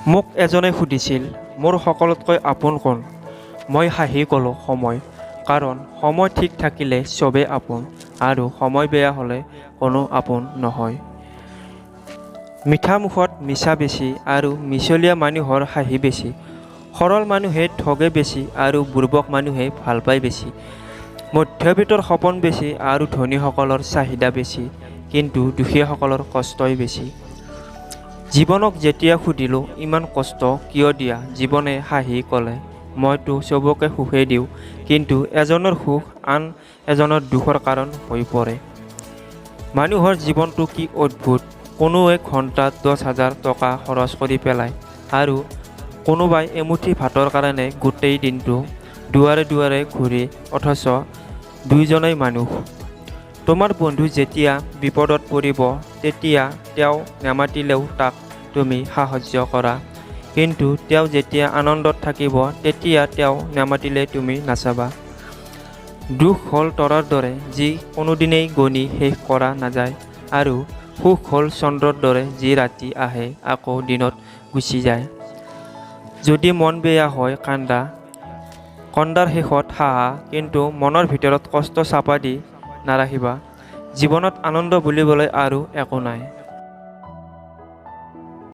মোক এজনে সুধিছিল, মোৰ সকলোতকৈ আপোন কোন? মই হাঁহি ক'লোঁ, সময়। কাৰণ সময় ঠিক থাকিলে চবেই আপোন আৰু সময় বেয়া হ'লে কোনো আপোন নহয়। মিঠা মুখত মিছা বেছি আৰু মিছলীয়া মানুহৰ হাঁহি বেছি। সৰল মানুহে ঠগে বেছি আৰু বুৰ্বক মানুহে ভাল পায় বেছি। মধ্যবিত্তৰ সপোন বেছি আৰু ধনীসকলৰ চাহিদা বেছি, কিন্তু দুখীয়াসকলৰ কষ্টই বেছি। জীৱনক যেতিয়া সুধিলোঁ, ইমান কষ্ট কিয় দিয়া? জীৱনে হাঁহি ক'লে, মইতো চবকে সুখেই দিওঁ, কিন্তু এজনৰ সুখ আন এজনৰ দুখৰ কাৰণ হৈ পৰে। মানুহৰ জীৱনটো কি অদ্ভুত। কোনোৱে ঘণ্টাত 10,000 টকা খৰচ কৰি পেলায় আৰু কোনোবাই এমুঠি ভাতৰ কাৰণে গোটেই দিনটো দুৱাৰে দুৱাৰে ঘূৰে, অথচ দুয়োজনেই মানুহ। তোমাৰ বন্ধু যেতিয়া বিপদত পৰিব তেতিয়া তেওঁ নামাতিলেও তাক তুমি সাহায্য কৰা, কিন্তু তেওঁ যেতিয়া আনন্দত থাকিব তেতিয়া তেওঁ নামাতিলে তুমি নাচাবা। দুখ হ'ল তৰাৰ দৰে যি কোনোদিনেই গণি শেষ কৰা নাযায় আৰু সুখ হ'ল চন্দ্ৰৰ দৰে যি ৰাতি আহে আকৌ দিনত গুচি যায়। যদি মন বেয়া হয় কান্দা, কন্দাৰ শেষত হাঁহা, কিন্তু মনৰ ভিতৰত কষ্ট চাপা দি নাৰাখিবা। জীৱনত আনন্দ বুলিবলৈ আৰু একো নাই।